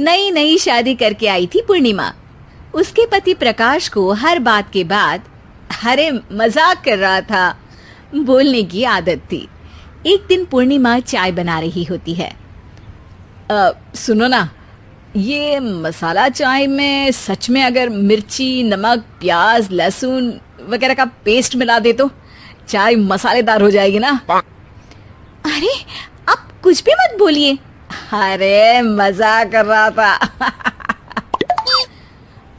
नई नई शादी करके आई थी पूर्णिमा। उसके पति प्रकाश को हर बात के बाद अरे मजाक कर रहा था बोलने की आदत थी। एक दिन पूर्णिमा चाय बना रही होती है। सुनो ना, ये मसाला चाय में सच में अगर मिर्ची, नमक, प्याज, लहसुन वगैरह का पेस्ट मिला दे तो चाय मसालेदार हो जाएगी ना। अरे आप कुछ भी मत बोलिए। अरे मजाक कर रहा था।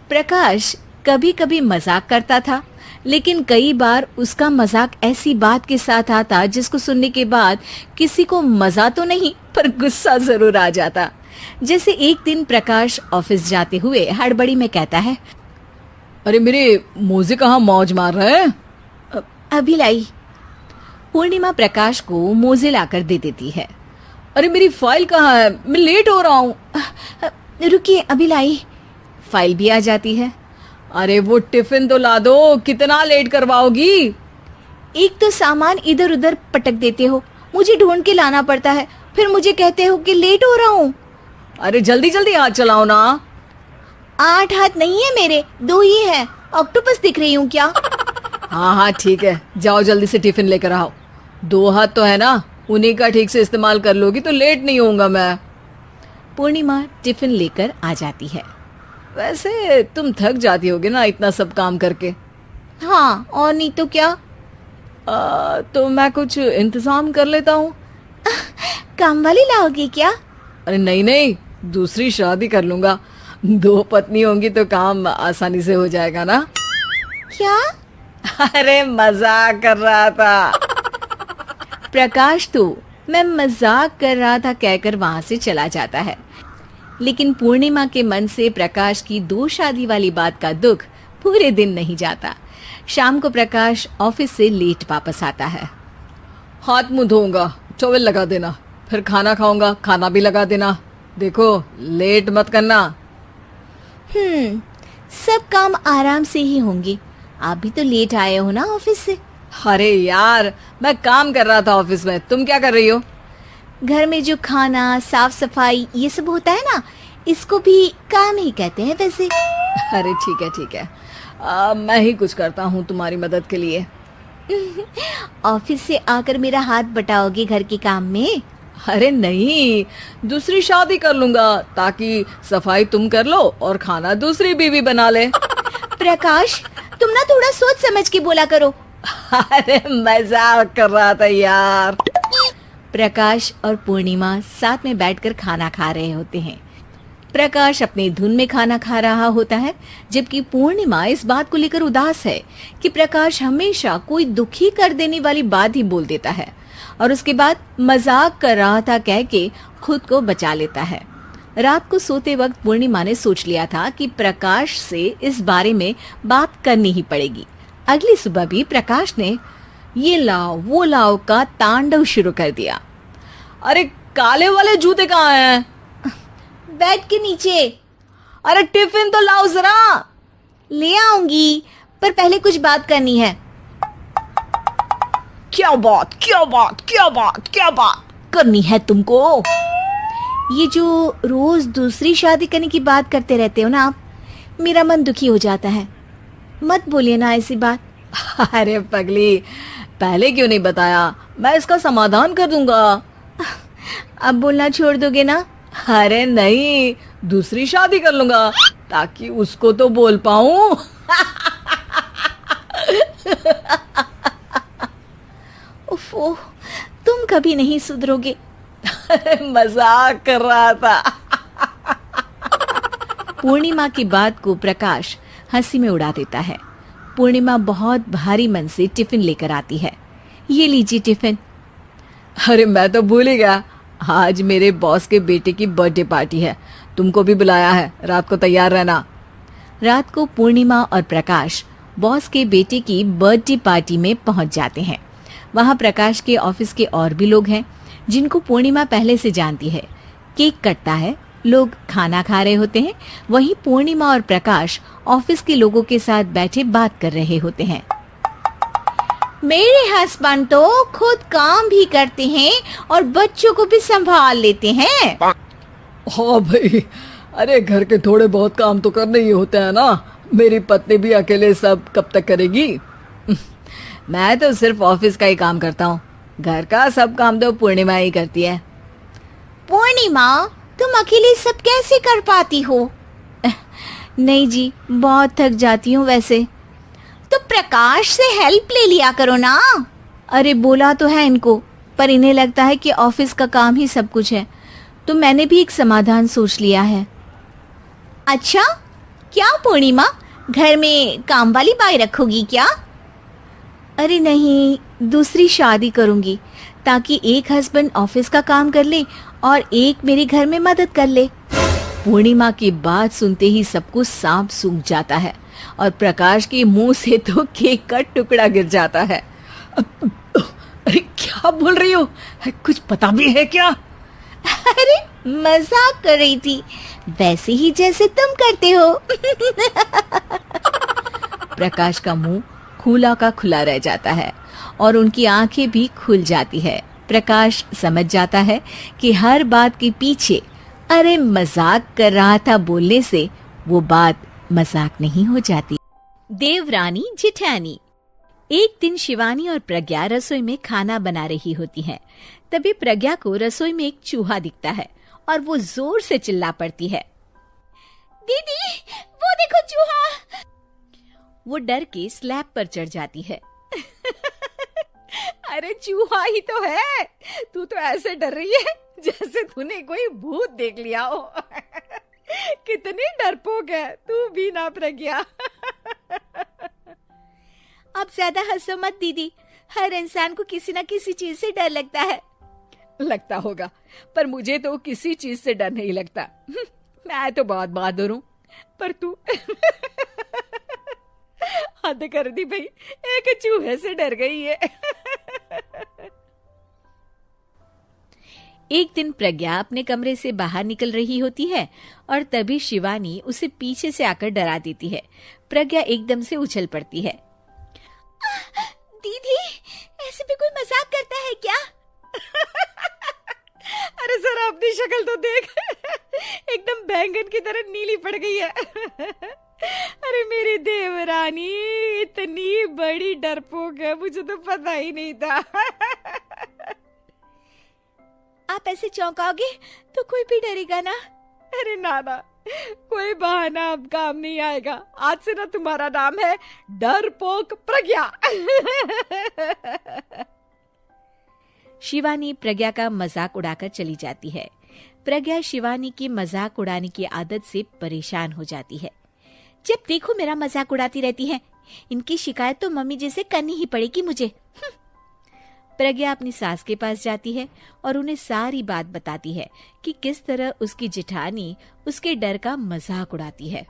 प्रकाश कभी कभी मजाक करता था, लेकिन कई बार उसका मजाक ऐसी बात के साथ आता जिसको सुनने के बाद किसी को मजा तो नहीं पर गुस्सा जरूर आ जाता। जैसे एक दिन प्रकाश ऑफिस जाते हुए हड़बड़ी में कहता है, अरे मेरे मोजे कहाँ मौज मार रहे हैं? अभी लाई। पूर्णिमा प्रकाश को मोजे लाकर दे देती है। अरे मेरी फाइल कहाँ है? मैं लेट हो रहा हूँ। रुकिए अभी लाई। फाइल भी आ जाती है। अरे वो टिफिन तो ला दो, कितना लेट करवाओगी? एक तो सामान इधर उधर पटक देते हो, मुझे ढूंढ के लाना पड़ता है, फिर मुझे कहते हो कि लेट हो रहा हूँ। अरे जल्दी जल्दी हाथ चलाओ ना। 8 हाथ नहीं है मेरे, 2 ही है। ऑक्टोपस दिख रही हूँ क्या? हाँ हाँ ठीक है, जाओ जल्दी से टिफिन लेकर आओ। 2 हाथ तो है ना, उन्हीं का ठीक से इस्तेमाल कर लोगी तो लेट नहीं होऊंगा मैं। पूर्णिमा टिफिन लेकर आ जाती है। वैसे तुम थक जाती होगी ना इतना सब काम करके। हाँ और नहीं तो क्या। तो मैं कुछ इंतजाम कर लेता हूँ। काम वाली लाओगी क्या? अरे नहीं नहीं, दूसरी शादी कर लूंगा। 2 पत्नी होंगी तो काम आसानी से हो जाएगा ना। क्या? अरे मजाक कर रहा था। प्रकाश तो मैं मजाक कर रहा था कहकर वहां से चला जाता है, लेकिन पूर्णिमा के मन से प्रकाश की 2 शादी वाली बात का दुख पूरे दिन नहीं जाता। शाम को प्रकाश ऑफिस से लेट वापस आता है। हाथ मुंह धोऊंगा, टॉवेल लगा देना, फिर खाना खाऊंगा, खाना भी लगा देना। देखो लेट मत करना। सब काम आराम से ही होंगे। आप भी तो लेट आए हो ना ऑफिस से। अरे यार मैं काम कर रहा था ऑफिस में, तुम क्या कर रही हो? घर में जो खाना, साफ सफाई ये सब होता है ना, इसको भी काम ही कहते हैं वैसे। अरे ठीक है ठीक है, मैं ही कुछ करता हूँ तुम्हारी मदद के लिए। ऑफिस से आकर मेरा हाथ बटाओगे घर के काम में? अरे नहीं, दूसरी शादी कर लूंगा ताकि सफाई तुम कर लो और खाना दूसरी बीवी बना ले। प्रकाश तुम ना थोड़ा सोच समझ के बोला करो। अरे मजाक कर रहा था यार। प्रकाश और पूर्णिमा साथ में बैठकर खाना खा रहे होते हैं। प्रकाश अपनी धुन में खाना खा रहा होता है, जबकि पूर्णिमा इस बात को लेकर उदास है कि प्रकाश हमेशा कोई दुखी कर देने वाली बात ही बोल देता है और उसके बाद मजाक कर रहा था कह के खुद को बचा लेता है। रात को सोते वक्त पूर्णिमा ने सोच लिया था कि प्रकाश से इस बारे में बात करनी ही पड़ेगी। अगली सुबह भी प्रकाश ने ये लाओ वो लाओ का तांडव शुरू कर दिया। अरे काले वाले जूते कहाँ हैं? बेड के नीचे। अरे टिफिन तो लाओ जरा। ले आऊंगी, पर पहले कुछ बात करनी है। क्या बात क्या बात क्या बात क्या बात करनी है तुमको? ये जो रोज दूसरी शादी करने की बात करते रहते हो ना आप, मेरा मन दुखी हो जाता है। मत बोलिए ना ऐसी बात। अरे पगली, पहले क्यों नहीं बताया? मैं इसका समाधान कर दूंगा। अब बोलना छोड़ दोगे ना? अरे नहीं, दूसरी शादी कर लूंगा ताकि उसको तो बोल पाऊं। उफ़, तुम कभी नहीं सुधरोगे। मजाक कर रहा था। पूर्णिमा की बात को प्रकाश हंसी में उड़ा देता है। पूर्णिमा बहुत भारी मन से टिफिन लेकर आती है। ये लीजिए टिफिन। अरे मैं तो भूल ही गया, आज मेरे बॉस के बेटे की बर्थडे पार्टी है, तुमको भी बुलाया है, रात को तैयार रहना। रात को पूर्णिमा और प्रकाश बॉस के बेटे की बर्थडे पार्टी में पहुंच जाते हैं। वहां प्रकाश के ऑफिस के और भी लोग हैं जिनको पूर्णिमा पहले से जानती है। केक कटता है, लोग खाना खा रहे होते हैं। वहीं पूर्णिमा और प्रकाश ऑफिस के लोगों के साथ बैठे बात कर रहे होते हैं। मेरे हस्बैंड तो खुद काम भी करते हैं और बच्चों को भी संभाल लेते हैं। हाँ भाई, अरे घर के थोड़े बहुत काम तो करने ही होते हैं ना। मेरी पत्नी भी अकेले सब कब तक करेगी। मैं तो सिर्फ ऑफिस का ही काम करता हूँ, घर का सब काम तो पूर्णिमा ही करती है। पूर्णिमा, तुम अकेले सब कैसे कर पाती हो? नहीं जी, बहुत थक जाती हूँ वैसे। तो प्रकाश से हेल्प ले लिया करो ना। अरे बोला तो है इनको, पर इन्हें लगता है कि ऑफिस का काम ही सब कुछ है, तो मैंने भी एक समाधान सोच लिया है। अच्छा, क्या पूर्णिमा, घर में काम वाली बाई रखोगी क्या? अरे नहीं, दूसरी शादी करूंगी ताकि एक हस्बैंड ऑफिस का काम कर ले और एक मेरे घर में मदद कर ले। पूर्णिमा की बात सुनते ही सब कुछ सांप सूख जाता है और प्रकाश के मुंह से तो केक का टुकड़ा गिर जाता है। अरे क्या बोल रही हो, कुछ पता भी है क्या? अरे मजाक कर रही थी, वैसे ही जैसे तुम करते हो। प्रकाश का मुंह खुला का खुला रह जाता है और उनकी आंखें भी खुल जाती है। प्रकाश समझ जाता है कि हर बात के पीछे अरे मजाक कर रहा था बोलने से वो बात मजाक नहीं हो जाती। देवरानी जिठानी। एक दिन शिवानी और प्रज्ञा रसोई में खाना बना रही होती हैं। तभी प्रज्ञा को रसोई में एक चूहा दिखता है और वो जोर से चिल्ला पड़ती है, दीदी, वो देखो चूहा। वो डर के स्लैब पर चढ़ जाती है। अरे चूहा ही तो है, तू तो ऐसे डर रही है जैसे तूने कोई भूत देख लिया हो। कितनी डरपोक है तू भी ना प्रज्ञा। अब ज्यादा हंसो मत दीदी, हर इंसान को किसी न किसी चीज से डर लगता है। लगता होगा, पर मुझे तो किसी चीज से डर नहीं लगता। मैं तो बहुत बहादुर हूँ, पर तू हद कर दी भाई, एक चूहे से डर गई है। एक दिन प्रज्ञा अपने कमरे से बाहर निकल रही होती है और तभी शिवानी उसे पीछे से आकर डरा देती है। प्रज्ञा एकदम से उछल पड़ती है। दीदी, ऐसे भी कोई मजाक करता है क्या? अरे जरा अपनी शक्ल तो देख, एकदम बैंगन की तरह नीली पड़ गई है। अरे मेरी देवरानी इतनी बड़ी डरपोक है, मुझे तो पता ही नहीं था। आप ऐसे चौंकाओगे तो कोई भी डरेगा ना। अरे नाना, कोई बहाना अब काम नहीं आएगा। आज से ना तुम्हारा नाम है डरपोक प्रज्ञा। शिवानी प्रज्ञा का मजाक उड़ाकर चली जाती है। प्रज्ञा शिवानी की मजाक उड़ाने की आदत से परेशान हो जाती है। जब देखो मेरा मजाक उड़ाती रहती है, इनकी शिकायत तो मम्मी जी से करनी ही पड़ेगी मुझे। प्रज्ञा अपनी सास के पास जाती है और उन्हें सारी बात बताती है कि किस तरह उसकी जिठानी उसके डर का मजाक उड़ाती है।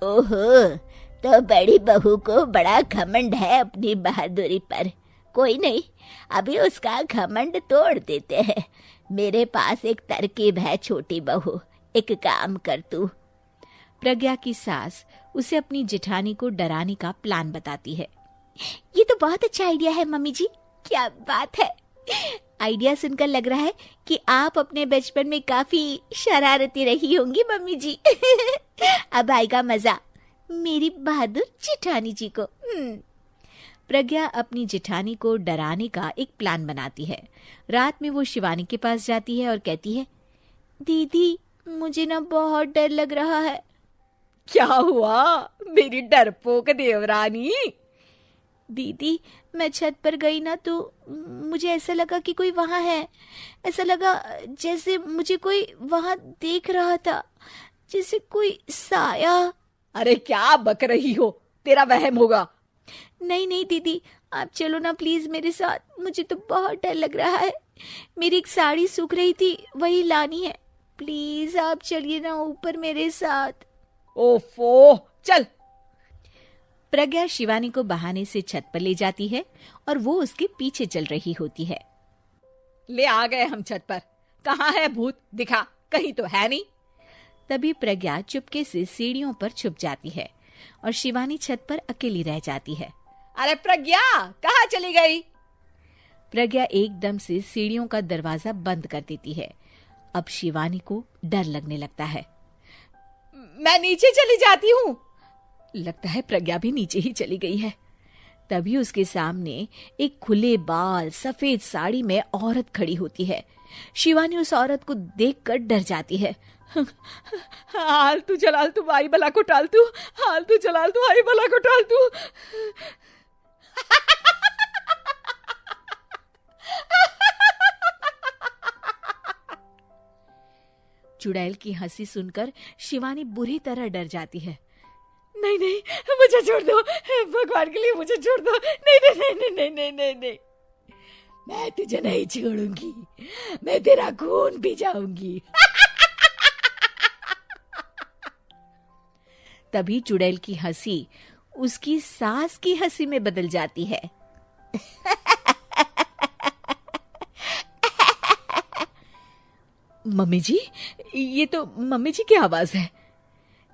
ओहो, तो बड़ी बहू को बड़ा घमंड है अपनी बहादुरी पर। कोई नहीं, अभी उसका घमंड तोड़ देते हैं। मेरे पास एक तरकीब है छोटी बहू, एक काम कर तू। प्रज्ञा की सास उसे अपनी जिठानी को डराने का प्लान बताती है। ये तो बहुत अच्छा आइडिया है मम्मी जी, क्या बात है। आइडिया सुनकर लग रहा है कि आप अपने बचपन में काफी शरारती रही होंगी मम्मी जी। अब आएगा मजा मेरी बहादुर जिठानी जी को। प्रज्ञा अपनी जिठानी को डराने का एक प्लान बनाती है। रात में वो शिवानी के पास जाती है और कहती है, दीदी मुझे ना बहुत डर लग रहा है। क्या हुआ मेरी डरपोक देवरानी? दीदी, मैं छत पर गई ना तो मुझे ऐसा लगा कि कोई वहां है। ऐसा लगा जैसे मुझे कोई वहां देख रहा था, जैसे कोई साया। अरे क्या बक रही हो, तेरा वहम होगा। नहीं नहीं दीदी, आप चलो ना प्लीज मेरे साथ, मुझे तो बहुत डर लग रहा है। मेरी एक साड़ी सूख रही थी, वही लानी है। प्लीज आप चलिए ना ऊपर मेरे साथ। ओफो, चल। प्रज्ञा शिवानी को बहाने से छत पर ले जाती है और वो उसके पीछे चल रही होती है। ले आ गए हम छत पर, कहाँ है भूत, दिखा, कहीं तो है नहीं। तभी प्रज्ञा चुपके से सीढ़ियों पर छुप जाती है और शिवानी छत पर अकेली रह जाती है। अरे प्रज्ञा, कहाँ चली गई? प्रज्ञा एकदम से सीढ़ियों का दरवाजा बंद कर देती है अब शिवानी को डर लगने लगता है। मैं नीचे चली जाती हूँ। लगता है प्रज्ञा भी नीचे ही चली गई है। तभी उसके सामने एक खुले बाल सफेद साड़ी में औरत खड़ी होती है। शिवानी उस औरत को देखकर डर जाती है। हाल तू जलाल तू आई बला को टाल तू, हाल तू जलाल तू आई बला को टाल तू। चुड़ैल की हंसी सुनकर शिवानी बुरी तरह डर जाती है। नहीं नहीं, मुझे छोड़ दो, भगवान के लिए मुझे छोड़ दो। नहीं नहीं नहीं नहीं नहीं नहीं नहीं, नहीं। मैं तुझे नहीं छोड़ूंगी, मैं तेरा खून पी जाऊंगी। तभी चुड़ैल की हंसी उसकी सास की हंसी में बदल जाती है। मम्मी जी, ये तो मम्मी जी की आवाज है।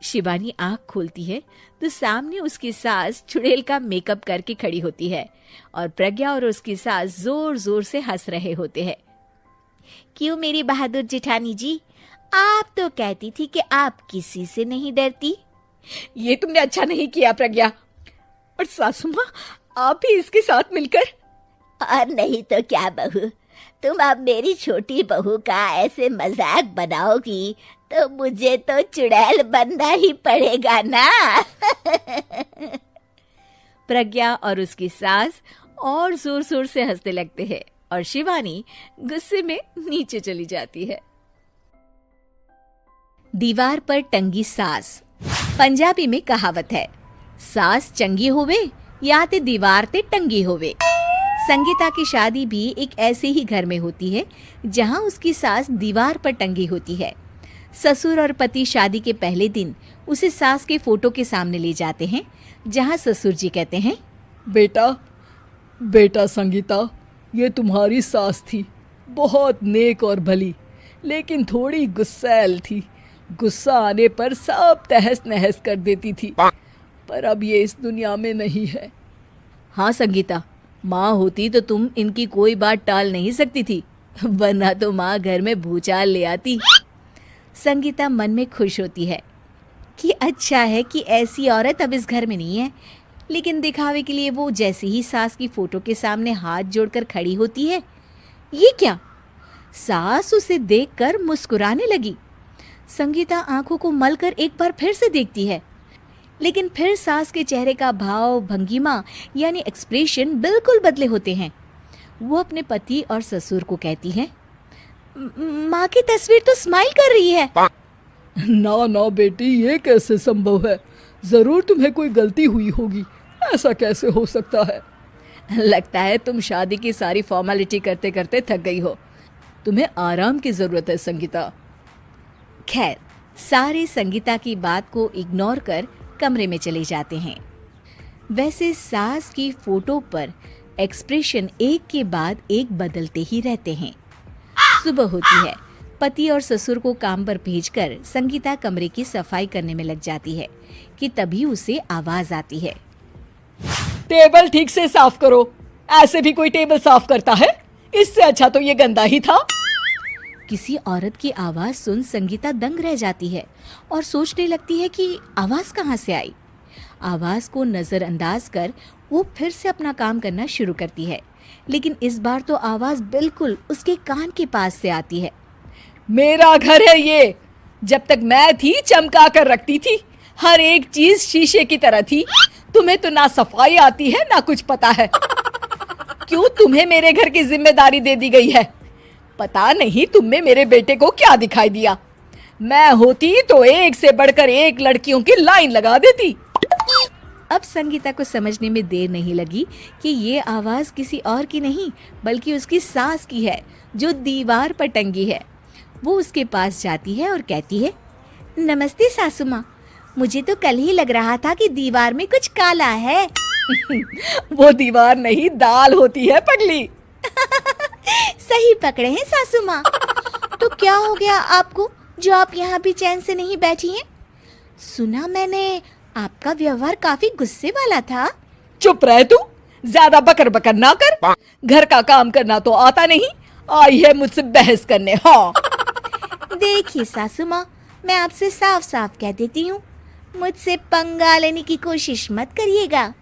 शिवानी आंख खोलती है तो सामने उसकी सास चुड़ैल का मेकअप करके खड़ी होती है और प्रज्ञा और उसकी सास जोर जोर से हंस रहे होते हैं। क्यों मेरी बहादुर जेठानी जी, आप तो कहती थी कि आप किसी से नहीं डरती। ये तुमने अच्छा नहीं किया प्रज्ञा। और सासू माँ, आप भी इसके साथ मिलकर। और नहीं तो क्या बहू, तुम अब मेरी छोटी बहू का ऐसे मजाक बनाओगी तो मुझे तो चुड़ैल बनना ही पड़ेगा ना। प्रज्ञा और उसकी सास और जोर जोर से हंसने लगते हैं और शिवानी गुस्से में नीचे चली जाती है। दीवार पर टंगी सास। पंजाबी में कहावत है, सास चंगी होवे या ते दीवार ते टंगी होवे। संगीता की शादी भी एक ऐसे ही घर में होती है जहां उसकी सास दीवार पर टंगी होती है। ससुर और पति शादी के पहले दिन उसे सास के फोटो के सामने ले जाते हैं, जहां ससुर जी कहते हैं, बेटा बेटा संगीता, ये तुम्हारी सास थी, बहुत नेक और भली, लेकिन थोड़ी गुस्सैल थी। गुस्सा आने पर सब तहस नहस कर देती थी, पर अब ये इस दुनिया में नहीं है। हाँ संगीता, माँ होती तो तुम इनकी कोई बात टाल नहीं सकती थी, वरना तो माँ घर में भूचाल ले आती। संगीता मन में खुश होती है कि अच्छा है कि ऐसी औरत अब इस घर में नहीं है, लेकिन दिखावे के लिए वो जैसे ही सास की फोटो के सामने हाथ जोड़कर खड़ी होती है, ये क्या? सास उसे देखकर मुस्कुराने लगी। संगीता आंखों को मलकर एक बार फिर से देखती है, लेकिन फिर सास के चेहरे का भाव, भंगिमा यानी एक्सप्रेशन बिल्कुल बदले होते हैं। वो अपने पति और ससुर को कहती है, माँ की तस्वीर तो स्माइल कर रही है। ना ना बेटी, ये कैसे संभव है? जरूर तुम्हें कोई गलती हुई होगी, ऐसा कैसे हो सकता है? लगता है तुम शादी की सारी फॉर्मेलिटी करते करते थक गई हो, तुम्हें आराम की जरूरत है संगीता। खैर, सारे संगीता की बात को इग्नोर कर कमरे में चले जाते हैं। वैसे सास की फोटो पर एक्सप्रेशन एक के बाद एक बदलते ही रहते हैं। सुबह होती है, पति और ससुर को काम पर भेजकर संगीता कमरे की सफाई करने में लग जाती है कि तभी उसे आवाज आती है, टेबल ठीक से साफ करो। ऐसे भी कोई टेबल साफ करता है? इससे अच्छा तो ये गंदा ही था। किसी औरत की आवाज सुन संगीता दंग रह जाती है और सोचने लगती है कि आवाज कहाँ से आई। आवाज को नजरअंदाज कर वो फिर से अपना काम करना शुरू करती है, लेकिन इस बार तो आवाज बिल्कुल उसके कान के पास से आती है। मेरा घर है ये, जब तक मैं थी चमका कर रखती थी, हर एक चीज शीशे की तरह थी। तुम्हें तो ना सफाई आती है ना कुछ पता है। क्यों तुम्हें मेरे घर की जिम्मेदारी दे दी गई है? पता नहीं तुम में मेरे बेटे को क्या दिखाई दिया। मैं होती तो एक से बढ़कर एक लड़कियों की लाइन लगा देती। अब संगीता को समझने में देर नहीं लगी कि ये आवाज किसी और की नहीं बल्कि उसकी सास की है, जो दीवार पर टंगी है। वो उसके पास जाती है और कहती है, नमस्ते सासू माँ, मुझे तो कल ही लग रहा था कि दीवार में कुछ काला है। वो दीवार नहीं, दाल होती है पगली। सही पकड़े हैं सासू माँ। तो क्या हो गया आपको जो आप यहाँ भी चैन से नहीं बैठी हैं? सुना मैंने आपका व्यवहार काफी गुस्से वाला था। चुप रह तू, ज्यादा बकर बकर ना कर। घर का काम करना तो आता नहीं, आई है मुझसे बहस करने। हाँ, देखिए सासू माँ, मैं आपसे साफ साफ कह देती हूँ, मुझसे पंगा लेने की कोशिश मत करिएगा।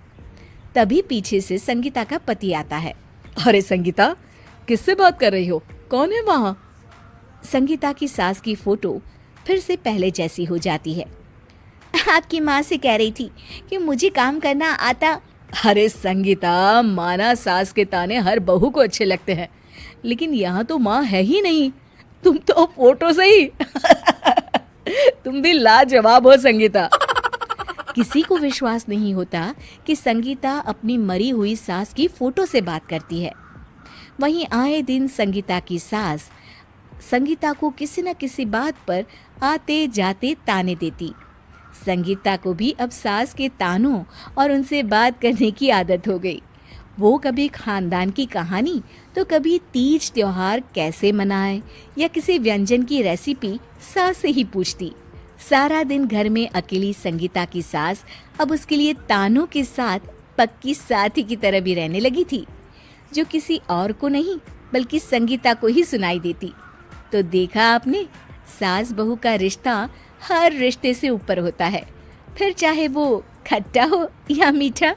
तभी पीछे से संगीता का पति आता है। अरे संगीता, किससे बात कर रही हो? कौन है वहाँ? संगीता की सास की फोटो फिर से पहले जैसी हो जाती है। आपकी माँ से कह रही थी कि मुझे काम करना आता। अरे संगीता, माना सास के ताने हर बहू को अच्छे लगते हैं, लेकिन यहाँ तो माँ है ही नहीं, तुम तो फोटो से ही तुम भी लाजवाब हो संगीता। किसी को विश्वास नहीं होता कि संगीता अपनी मरी हुई सास की फोटो से बात करती है। वहीं आए दिन संगीता की सास संगीता को किसी न किसी बात पर आते जाते ताने देती। संगीता को भी अब सास के तानों और उनसे बात करने की आदत हो गई। वो कभी खानदान की कहानी तो कभी तीज त्योहार कैसे मनाए या किसी व्यंजन की रेसिपी सास से ही पूछती। सारा दिन घर में अकेली संगीता की सास अब उसके लिए तानों के साथ पक्की साथी की तरह भी रहने लगी थी, जो किसी और को नहीं बल्कि संगीता को ही सुनाई देती। तो देखा आपने, सास बहू का रिश्ता हर रिश्ते से ऊपर होता है, फिर चाहे वो खट्टा हो या मीठा।